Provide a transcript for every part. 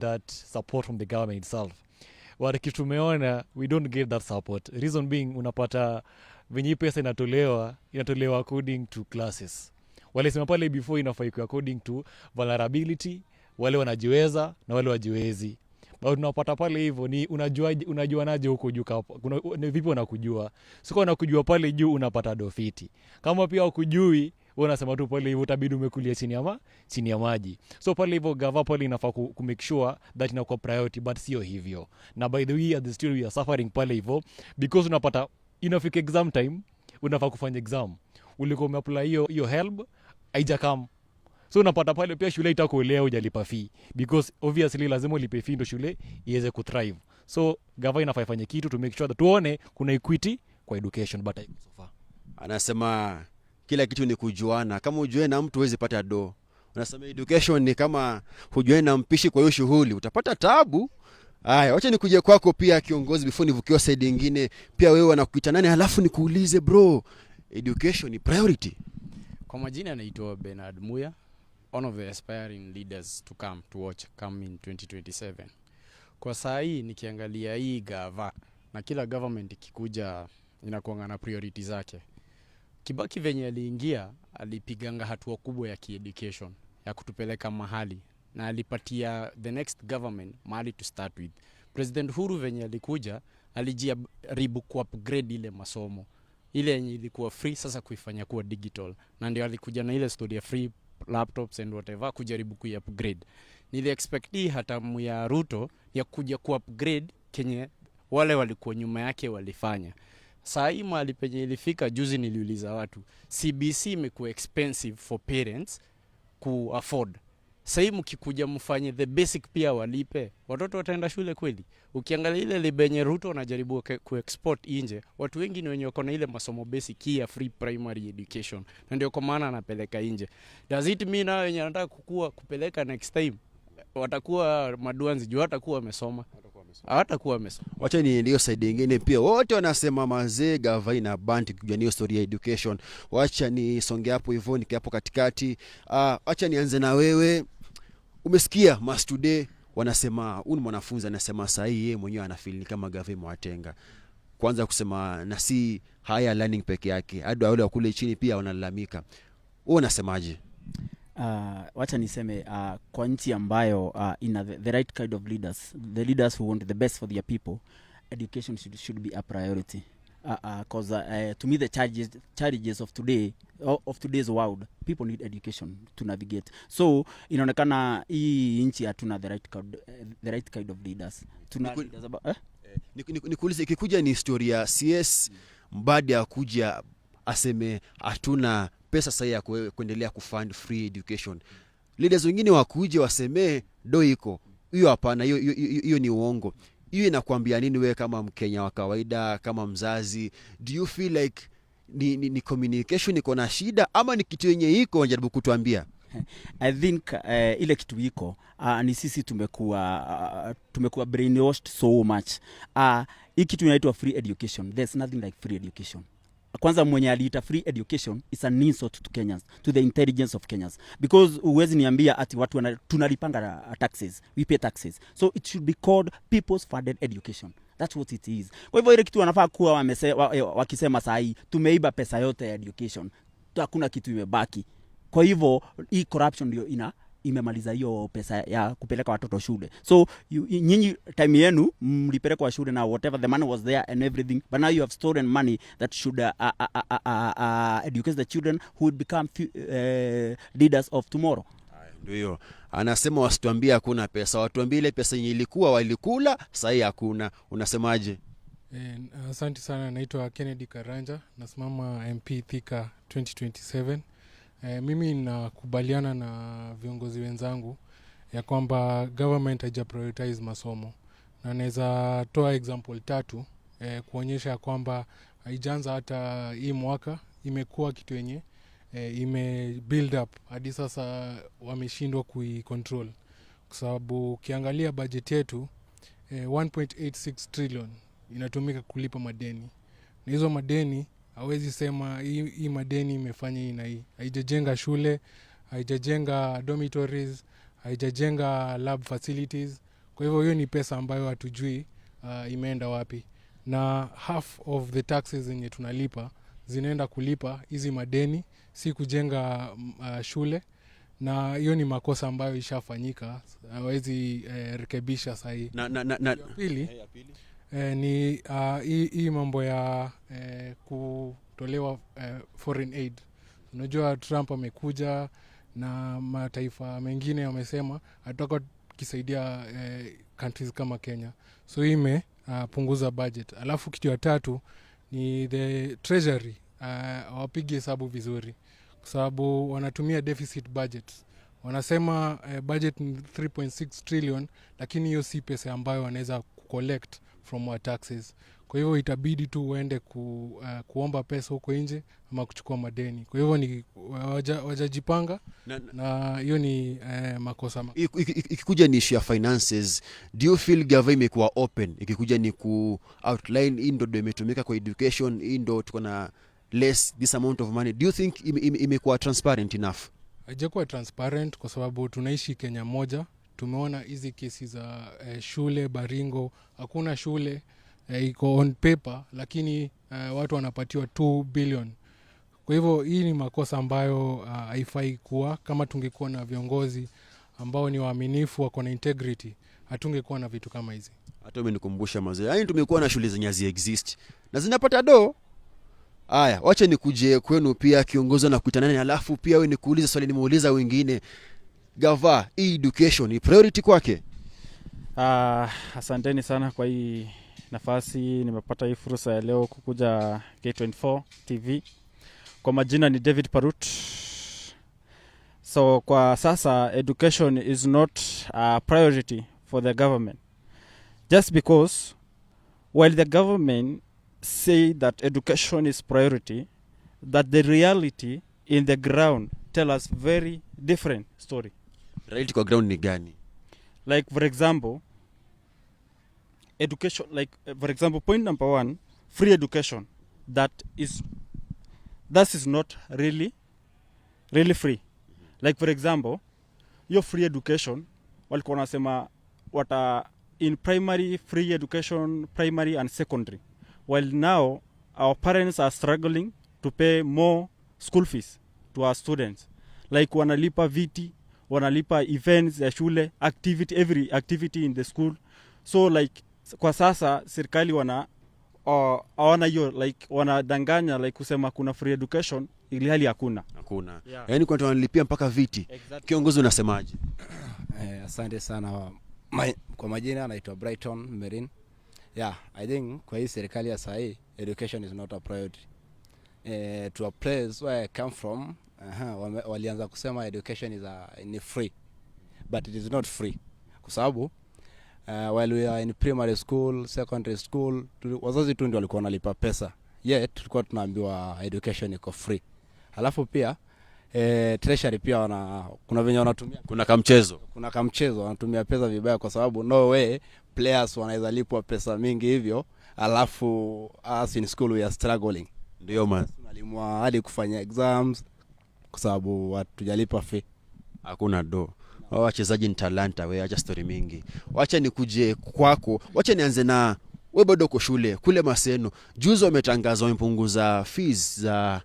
that support from the government itself. Tumeona we don't get that support. Reason being, unapata venye pesa inatolewa according to classes. Wale sema pale before inafaa ikuwe according to vulnerability, wale wanajiweza na wale wajiwezi. But unapata pale hivyo ni unajua naje huko juu, ni vipi unakujua? Siko unakujua pale juu unapata dofiti. Kama pia ukujui unasema tu pale hivyo utabidi umekulia chini ya maji. So pale hivyo gava pale inafaa ku make sure that inakuwa priority, but sio hivyo. Na by the way at the still we are suffering pale hivyo because unapata inafika exam time unafaa kufanya exam. Ulikuwa umeapply hiyo help haijakam. So unapata pale pia shule itakuelewa hujalipa fee because obviously lazima ulipe fee ndo shule iweze ku thrive. So gava inafaa ifanye kitu to make sure that tuone kuna equity kwa education, but so far. Anasema kila kitu ni kujuana. Kama ujue na mtu huwezi pata do. Unasema education ni kama hujue na mpishi kwa hiyo shughuli utapata tabu. Haya, wacha nikuje kwako pia kiongozi before nivukiwa side nyingine. Pia wewe wanakuita nani halafu nikuulize bro, education ni priority? Kwa majina naitwa Bernard Muya, one of the aspiring leaders to come in 2027. Kwa saa hii nikiangalia hii gava na kila government ikikuja inakuanga na priority zake. Kibaki venye aliingia alipiganga hatua kubwa ya education ya kutupeleka mahali na alipatia the next government mahali to start with. President Uhuru venye alikuja alijaribu ku upgrade ile masomo. Ile yenye ilikuwa free sasa kuifanya kuwa digital. Na ndio alikuja na ile story ya free laptops and whatever kujaribu ku-upgrade. Nili expect hata ya Ruto ya kuja ku-upgrade kenye wale walikuwa nyuma yake walifanya. Saa hii mahali penye ilifika juzi niliuliza watu, CBC imekuwa expensive for parents ku afford. Sasa hii mkikuja mfanye the basic pia walipe, watoto wataenda shule kweli? Ukiangalia ile libenye Ruto anajaribu ku-export nje, watu wengi ni wenye wako na ile masomo basic ya free primary education. Na ndio kwa maana anapeleka nje. Does it mean na wenye anataka kupeleka next time watakuwa maduanzi juu hatakuwa wamesoma? Hatakuwa wamesoma. Wacha ni ndio side nyingine pia wote wanasema mazee gava ina banti kujania story ya education. Wacha ni songe hapo hivyo niki hapo katikati. Wacha nianze na wewe. Umesikia Mas Today wanasema huyu mwanafunzi anasema saa hii yeye mwenyewe anafeel ni kama gava imwatenga. Kwanza kusema na si higher learning peke yake, hadi wale kule chini pia wanalalamika. Wewe unasemaje? Wacha niseme kwa nchi ambayo ina the right kind of leaders, the leaders who want the best for their people, education should be a priority. Because to me the challenges of today's world, people need education to navigate. So inaonekana hii nchi hatuna the right kind of leaders. Tuna leaders about nikuulize ikikuja ni historia CS Mbadi akuja aseme hatuna pesa sahihi ya kuendelea kufund free education. Leaders wengine wakuje waseme do iko. Hiyo hapana, hiyo ni uongo. Hiyo inakuambia nini wewe kama Mkenya wa kawaida, kama mzazi? Do you feel like ni communication iko na shida ama ni kitu yenye iko unajaribu kutuambia? I think ile kitu iko ni sisi tumekuwa brainwashed so much. Hii kitu inaitwa free education. There's nothing like free education. Kwanza mwenye aliita free education is an insult to Kenyans, to the intelligence of Kenyans, because uwezi niambia ati watu tunalipanga taxes, we pay taxes, so it should be called people's funded education. That's what it is. Kwa hivyo ile kitu wanafaa kuwa wakisema saa hii tumeiba pesa yote ya education, hakuna kitu imebaki. Kwa hivyo hii corruption ndio imemaliza hiyo pesa ya kupeleka watoto shule. So nyinyi time yenu mlipeleka wa shule na whatever the money was there and everything, but now you have stolen money that should educate the children who would become leaders of tomorrow. Ndio anasema wasituambie hakuna pesa, watuambie ile pesa yenye ilikuwa walikula sasa hakuna. Unasemaje? Asante sana, naitwa Kennedy Karanja, nasimama MP Thika 2027. Mimi nakubaliana na viongozi wenzangu ya kwamba government haija prioritize masomo, na naweza toa example 3 kuonyesha kwamba haijaanza hata hii mwaka imekuwa kitu yenye ime build up hadi sasa wameshindwa kuicontrol, kwa sababu ukiangalia budget yetu 1.86 trillion inatumika kulipa madeni, na hizo madeni hawezi sema hii madeni imefanya hii na hii. Haijajenga shule, haijajenga dormitories, haijajenga lab facilities, Kwa hivyo hiyo ni pesa ambayo hatujui imeenda wapi, na half of the taxes zenye tunalipa zinaenda kulipa hizi madeni, si kujenga shule, na hiyo ni makosa ambayo ishafanyika, hawezi rekebisha sahii. Pili ni hii mambo ya kutolewa foreign aid. Unajua Trump amekuja na mataifa mengine wamesema ataka kisaidia countries kama Kenya, so hii imepunguza budget. Alafu kitu ya tatu ni the treasury, hawapigi hesabu vizuri kwa sababu wanatumia deficit budget. Wanasema budget ni 3.6 trillion, lakini hiyo si pesa ambayo wanaweza collect from our taxes. Kwa hivyo itabidi tu uende kuomba pesa huko nje ama kuchukua madeni. Kwa hivyo ni wajajipanga, na hiyo ni makosa. Ikikuja ni issue ya finances, do you feel gava imekuwa open ikikuja ni ku outline hii ndo imetumika kwa education, hii ndo tuko na less this amount of money? Do you think imekuwa transparent enough? Haijakuwa transparent kwa sababu tunaishi Kenya moja. Tumeona hizi kesi za shule Baringo, hakuna shule iko on paper, lakini watu wanapatiwa 2 billion. Kwa hivyo hii ni makosa ambayo haifai kuwa. Kama tungekuwa na viongozi ambao ni waaminifu, wako na integrity, hatungekuwa na vitu kama hizi. Hata umenikumbusha mazee, yaani tumekuwa na shule zenye exist na zinapata do. Haya, wacha nikuje kwenu pia kiongozwa na kuita nani, alafu pia wewe nikuulize swali nimeuliza wengine. Gava, education ni priority kwake? Asanteni sana kwa hii nafasi, nimepata hii fursa ya leo kukuja K24 TV. Kwa majina ni David Parut. So kwa sasa education is not a priority for the government, just because while the government say that education is priority, that the reality in the ground tell us very different story. Reality kwa ground ni gani? Like for example, education, like for example, point number 1, free education, that is not really free. Like for example, your free education walikuwa wanasema in primary free education, primary and secondary, while now our parents are struggling to pay more school fees to our students. Like wanalipa viti, wanalipa events ya shule, activity, every activity in the school. So like kwa sasa serikali hawana hiyo, like wanadanganya, like kusema kuna free education ili hali hakuna. Yeah. Yaani kwa watu wanalipia mpaka viti. Exactly. Kiongozi unasemaje? Asante sana. Kwa majina anaitwa Brighton Merin. Yeah, I think kwa hii serikali ya sahi, education is not a priority. To a place where I come from, walianza kusema education is free, but it is not free. Kwa sababu while we are in primary school, secondary school, wazazi tu ndio walikuwa wanalipa pesa, yet tulikuwa tunaambiwa education iko free. Alafu pia treasury pia kuna venye wanatumia, kuna kamchezo wanatumia pesa vibaya, kwa sababu no way players wanaweza lipwa pesa mingi hivyo, alafu us in school we are struggling. Ndio man, tunalimwa hadi kufanya exams kwa sababu hatujalipa fee, hakuna do. Wachezaji ni talanta, wewe acha story mingi. Wacha nikuje kwako, wacha nianze na wewe, bado uko shule kule Maseno. Juzi wametangaza wamepunguza fees za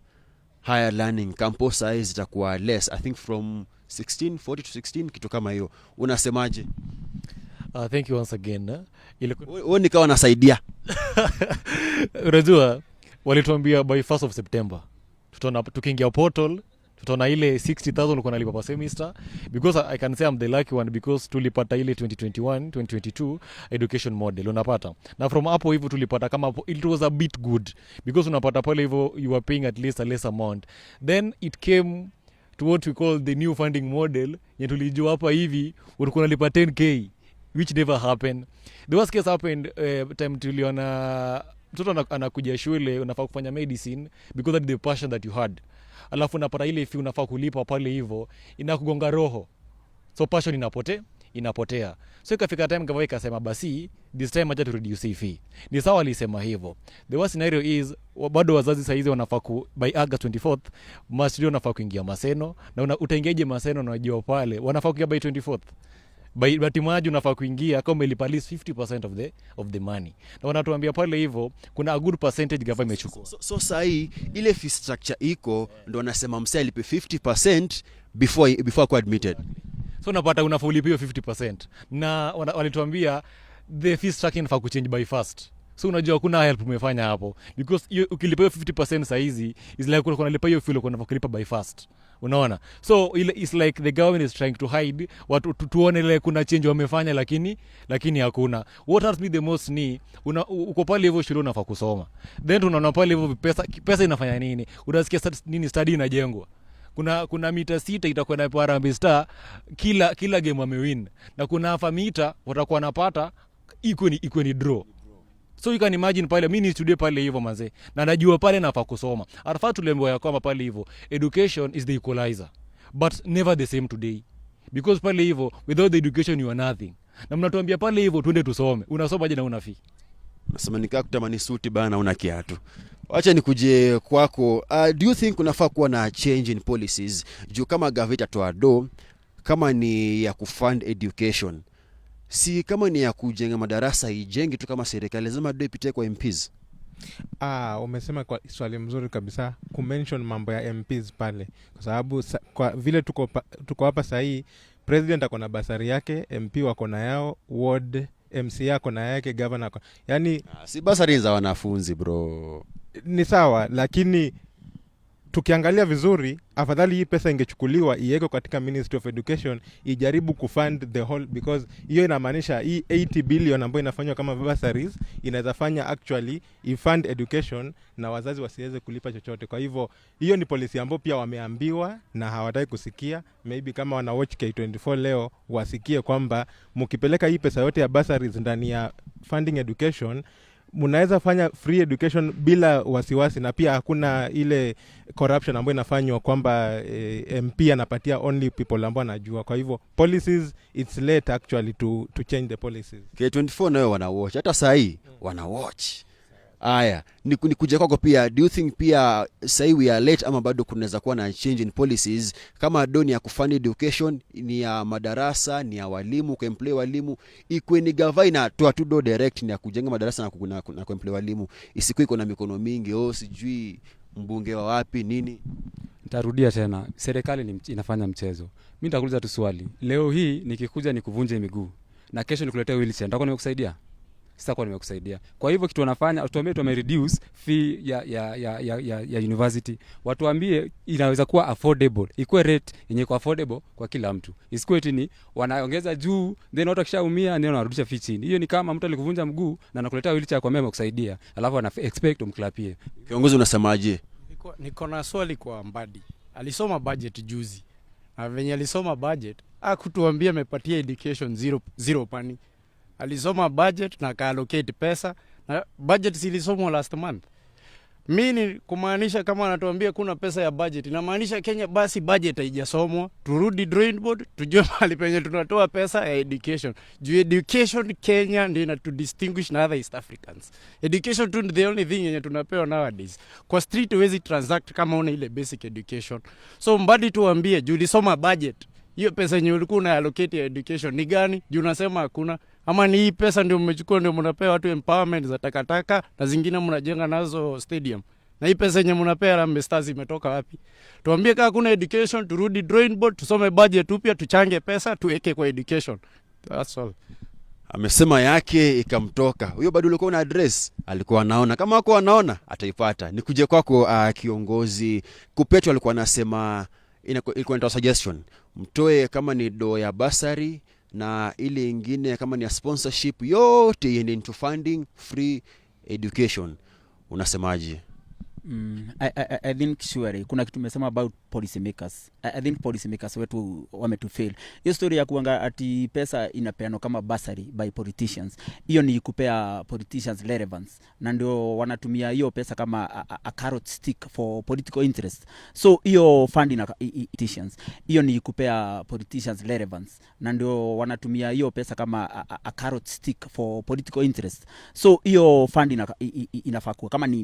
higher learning, campus size itakuwa less, I think from 40 to 16, kitu kama hiyo. Unasemaje? Thank you once again. Wewe nikawa nasaidia. Unajua walituambia by 1st of September tutaona, tukiingia portal tutaona ile 60,000 ulikuwa nalipa per semester, because I can say I'm the lucky one, because tulipata ile 2021 2022 education model, unapata. Na from hapo hivyo tulipata kama it was a bit good, because unapata pale hivyo you were paying at least a less amount. Then it came to what we call the new funding model, yenye tulijua hapa hivi ulikuwa unalipa 10k, which never happened. The worst case happened time tuliona mtoto anakuja shule, unafaa kufanya medicine because that's the passion that you had, alafu unapata ile fee unafaa kulipa pale hivyo, inakugonga roho, so passion inapotea. So ikafika time gava ikasema basi this time acha to reduce fee. Ni sawa alisema hivyo. The worst scenario is bado wazazi saizi wanafaa by August 24th must wanafaa kuingia Maseno, na utaingiaje Maseno? Unajua pale wanafaa kuingia by 24th, bahati maji unafaa kuingia kama umelipa at least 50% of the money, na wanatuambia pale hivyo kuna a good percentage government imechukua. So sahi ile fee structure iko ndo anasema msee alipe 50% before kwa admitted. So unapata unafaa ulipie 50%, na walituambia the fee structure inafaa kuchange by first. So unajua kuna help umefanya hapo, because ukilipa hiyo 50% saa hizi is like kuna lipa hiyo fuel kuna kulipa by first, unaona. So it's like the government is trying to hide watu tuone ile kuna change wamefanya, lakini hakuna. What hurts me the most ni uko pale hivyo shule unafaa kusoma, then tunaona pale hivyo pesa inafanya nini, unasikia nini study inajengwa, kuna mita 6 itakuwa na Harambee Star kila game wamewin, na kuna hafa mita watakuwa napata iko ni draw. So you can imagine pale mimi ni studio pale hivyo manze, na najua pale nafaa kusoma. Arafaa tulembo ya kwamba pale hivyo education is the equalizer, but never the same today, because pale hivyo without the education you are nothing. Na mnatuambia pale hivyo twende tusome, unasoma je na una fee? Nasema nikaa kutamani suti bana una kiatu. Wacha nikuje kwako. Do you think kunafaa kuwa na change in policies juu kama government atoa do kama ni ya kufund education, si kama ni ya kujenga madarasa ijenge tu kama serikali, lazima do ipite kwa MPs? Umesema kwa swali mzuri kabisa kumention mambo ya MPs pale, kwa sababu kwa vile tuko hapa sasa hii president ako na basari yake, MP wako na yao, ward MC yako na yake, governor ako. Yani si basari za wanafunzi bro. Ni sawa, lakini tukiangalia vizuri afadhali hii pesa ingechukuliwa iwekwe katika Ministry of Education ijaribu kufund the whole, because hiyo inamaanisha hii 80 billion ambayo inafanywa kama bursaries inaweza fanya actually ifund education na wazazi wasiweze kulipa chochote. Kwa hivyo hiyo ni policy ambayo pia wameambiwa na hawataki kusikia. Maybe kama wana watch K24 leo wasikie kwamba mkipeleka hii pesa yote ya bursaries ndani ya funding education mnaweza fanya free education bila wasiwasi, na pia hakuna ile corruption ambayo inafanywa kwamba MP anapatia only people ambao anajua. Kwa hivyo policies it's late actually to change the policies. K24 nayo wana watch, hata saa hii wana watch. Aya, ni kuja kwako pia, do you think pia say we are late ama bado kunaweza kuwa na change in policies kama doni ya kufund education ni ya madarasa, ni ya walimu, kuemploy walimu, ikuwe ni gavana toa tu do direct ni ya kujenga madarasa na kuemploy walimu, isikuwe iko na mikono mingi, sijui mbunge wa wapi nini. Nitarudia tena, serikali inafanya mchezo. Mimi nitakuuliza tu swali. Leo hii nikikuja nikuvunje miguu na kesho nikuletea wheelchair, nitakuwa nimekusaidia? Sitakuwa nimekusaidia. Kwa hivyo kitu wanafanya, tuambie reduce fee ya university. Watuambie inaweza kuwa affordable. Ikuwe rate yenye iko affordable kwa kila mtu. Isikuwe eti ni wanaongeza juu, then watu kishaumia ndio wanarudisha fee chini. Hiyo ni kama mtu alikuvunja mguu na anakuletea wheelchair kwa mema kusaidia, alafu ana expect umklapie. Kiongozi unasemaje? Niko na swali kwa Mbadi. Alisoma budget juzi. Na venye alisoma budget, hakutuambia amepatia education zero pani. Alisoma budget na ka-allocate pesa, na budget zilisomwa last month. Mimi kumaanisha kama anatuambia kuna pesa ya budget, inamaanisha Kenya basi budget haijasomwa. Turudi drawing board, tujue mahali penye tunatoa pesa ya education. Juu education Kenya ndio ina to distinguish na other East Africans. Education tu the only thing yenye tunapewa nowadays. Kwa street huwezi transact kama una ile basic education. So Mbadi tuambie, juu ulisoma budget, hiyo pesa yenye ulikuwa una allocate ya education ni gani? Juu unasema hakuna. Ama ni hii pesa ndio mmechukua ndio mnapewa watu empowerment za takataka na zingine mnajenga nazo stadium. Na hii pesa yenye mnapewa Harambee Stars imetoka wapi? Tuambie kama kuna education, turudi drawing board, tusome budget upya, tuchange pesa, tuweke kwa education. That's all. Amesema yake ikamtoka. Huyo bado ulikuwa una address, alikuwa anaona. Kama wako anaona ataipata. Nikuje kwako kiongozi. Kupetu alikuwa anasema ilikuwa nitoa suggestion. Mtoe kama ni do ya basari na ile ingine kama ni ya sponsorship, yote iende into funding free education. Unasemaje? I think surely kuna kitu umesema about policy makers. I think policy makers wetu wametufail. Hiyo story ya kuanga ati pesa inapeanwa kama bursary by politicians, hiyo ni kupea politicians relevance, na ndio wanatumia hiyo pesa kama a carrot stick for political interest. So hiyo funding na politicians, hiyo ni kupea politicians relevance, na ndio wanatumia hiyo pesa kama a carrot stick for political interest. So hiyo funding inafaa kuwa kama ni